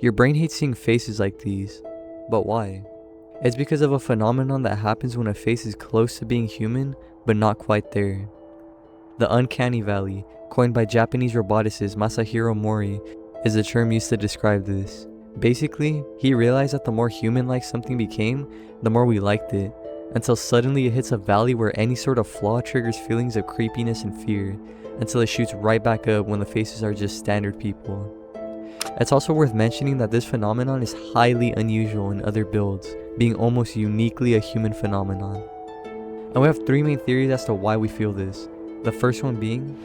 Your brain hates seeing faces like these, but why? It's because of a phenomenon that happens when a face is close to being human, but not quite there. The Uncanny Valley, coined by Japanese roboticist Masahiro Mori, is a term used to describe this. Basically, he realized that the more human-like something became, the more we liked it, until suddenly it hits a valley where any sort of flaw triggers feelings of creepiness and fear, until it shoots right back up when the faces are just standard people. It's also worth mentioning that this phenomenon is highly unusual in other builds, being almost uniquely a human phenomenon. And we have three main theories as to why we feel this. The first one being,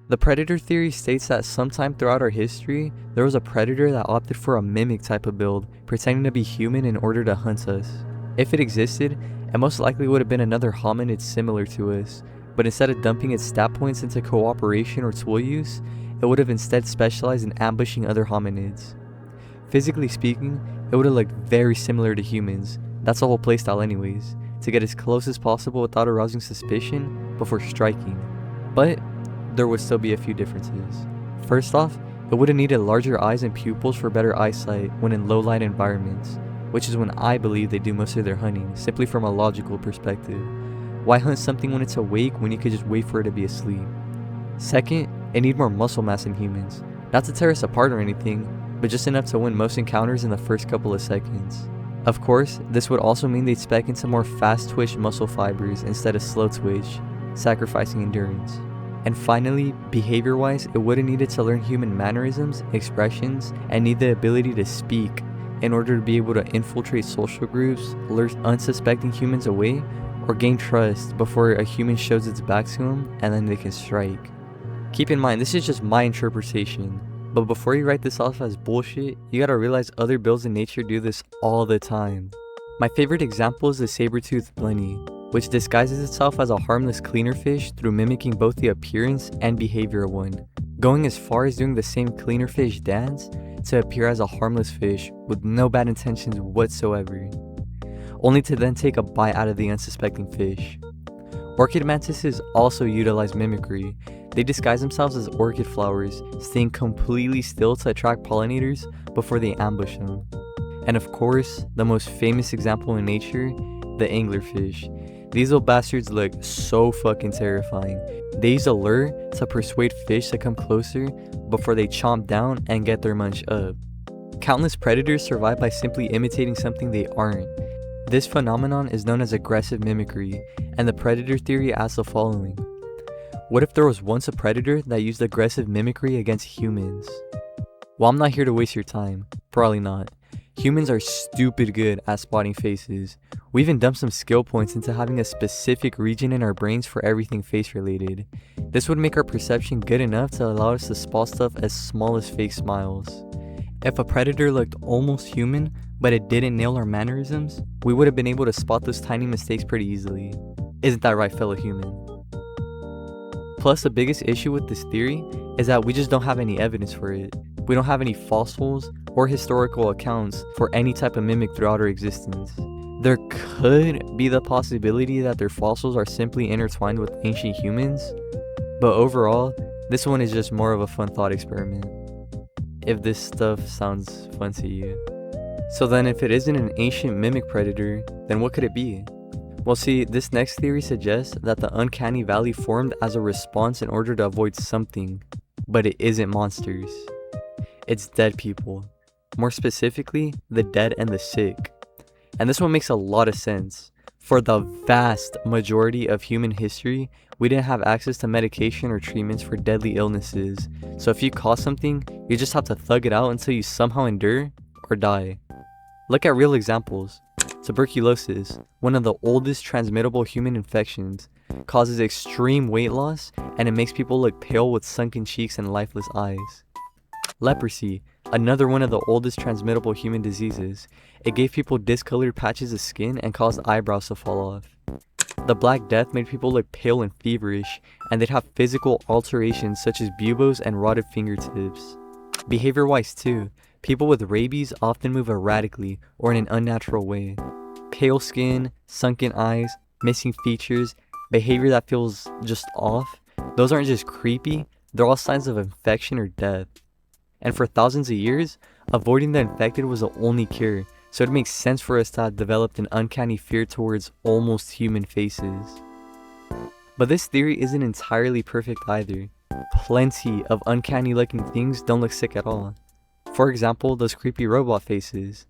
the predator theory states that sometime throughout our history, there was a predator that opted for a mimic type of build, pretending to be human in order to hunt us. If it existed, it most likely would have been another hominid similar to us, but instead of dumping its stat points into cooperation or tool use, it would have instead specialized in ambushing other hominids. Physically speaking, it would have looked very similar to humans, that's the whole playstyle anyways, to get as close as possible without arousing suspicion before striking. But there would still be a few differences. First off, it would have needed larger eyes and pupils for better eyesight when in low light environments, which is when I believe they do most of their hunting, simply from a logical perspective. Why hunt something when it's awake when you could just wait for it to be asleep? Second, it needs more muscle mass than humans, not to tear us apart or anything, but just enough to win most encounters in the first couple of seconds. Of course, this would also mean they'd spec into more fast twitch muscle fibers instead of slow twitch, sacrificing endurance. And finally, behavior-wise, it would have needed to learn human mannerisms, expressions, and need the ability to speak in order to be able to infiltrate social groups, lure unsuspecting humans away, or gain trust before a human shows its back to them and then they can strike. Keep in mind, this is just my interpretation, but before you write this off as bullshit, you gotta realize other builds in nature do this all the time. My favorite example is the saber-toothed bunny, which disguises itself as a harmless cleaner fish through mimicking both the appearance and behavior of one, going as far as doing the same cleaner fish dance to appear as a harmless fish with no bad intentions whatsoever, only to then take a bite out of the unsuspecting fish. Orchid mantises also utilize mimicry. They disguise themselves as orchid flowers, staying completely still to attract pollinators before they ambush them. And of course, the most famous example in nature, the anglerfish. These little bastards look so fucking terrifying. They use a lure to persuade fish to come closer before they chomp down and get their munch up. Countless predators survive by simply imitating something they aren't. This phenomenon is known as aggressive mimicry, and the predator theory asks the following. What if there was once a predator that used aggressive mimicry against humans? Well, I'm not here to waste your time. Probably not. Humans are stupid good at spotting faces. We even dumped some skill points into having a specific region in our brains for everything face related. This would make our perception good enough to allow us to spot stuff as small as fake smiles. If a predator looked almost human, but it didn't nail our mannerisms, we would have been able to spot those tiny mistakes pretty easily. Isn't that right, fellow human? Plus, the biggest issue with this theory is that we just don't have any evidence for it. We don't have any fossils or historical accounts for any type of mimic throughout our existence. There could be the possibility that their fossils are simply intertwined with ancient humans, but overall, this one is just more of a fun thought experiment. If this stuff sounds fun to you. So then if it isn't an ancient mimic predator, then what could it be? Well, see, this next theory suggests that the Uncanny Valley formed as a response in order to avoid something, but it isn't monsters. It's dead people. More specifically, the dead and the sick. And this one makes a lot of sense. For the vast majority of human history, we didn't have access to medication or treatments for deadly illnesses. So if you caught something, you just have to thug it out until you somehow endure or die. Look at real examples. Tuberculosis, one of the oldest transmittable human infections, causes extreme weight loss and it makes people look pale with sunken cheeks and lifeless eyes. Leprosy, another one of the oldest transmittable human diseases. It gave people discolored patches of skin and caused eyebrows to fall off. The Black Death made people look pale and feverish, and they'd have physical alterations such as buboes and rotted fingertips. Behavior-wise too, people with rabies often move erratically or in an unnatural way. Pale skin, sunken eyes, missing features, behavior that feels just off, those aren't just creepy, they're all signs of infection or death. And for thousands of years, avoiding the infected was the only cure, so it makes sense for us to have developed an uncanny fear towards almost human faces. But this theory isn't entirely perfect either. Plenty of uncanny looking things don't look sick at all. For example, those creepy robot faces.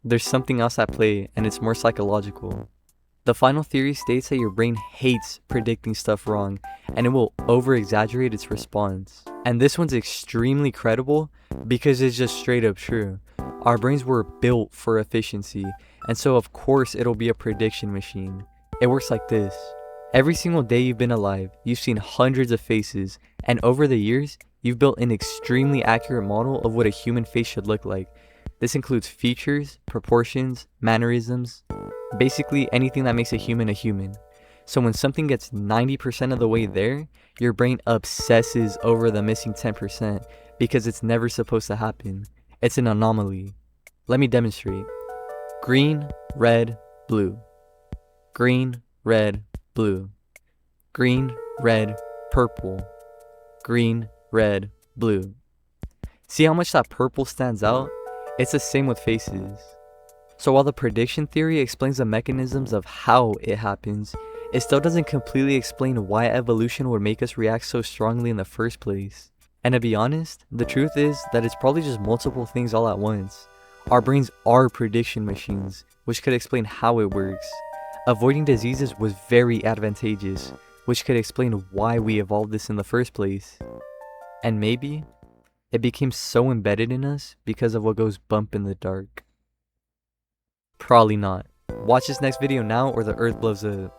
There's something else at play, and it's more psychological. The final theory states that your brain hates predicting stuff wrong, and it will over-exaggerate its response. And this one's extremely credible because it's just straight up true. Our brains were built for efficiency, and so of course it'll be a prediction machine. It works like this. Every single day you've been alive, you've seen hundreds of faces, and over the years, you've built an extremely accurate model of what a human face should look like. This includes features, proportions, mannerisms, basically anything that makes a human. So when something gets 90% of the way there, your brain obsesses over the missing 10% because it's never supposed to happen. It's an anomaly. Let me demonstrate. Green, red, blue. Green, red, blue. Green, red, purple. Green, red, blue. See how much that purple stands out? It's the same with faces. So while the prediction theory explains the mechanisms of how it happens, it still doesn't completely explain why evolution would make us react so strongly in the first place. And to be honest, the truth is that it's probably just multiple things all at once. Our brains are prediction machines, which could explain how it works. Avoiding diseases was very advantageous, which could explain why we evolved this in the first place. And maybe it became so embedded in us because of what goes bump in the dark. Probably not. Watch this next video now or the earth blows up.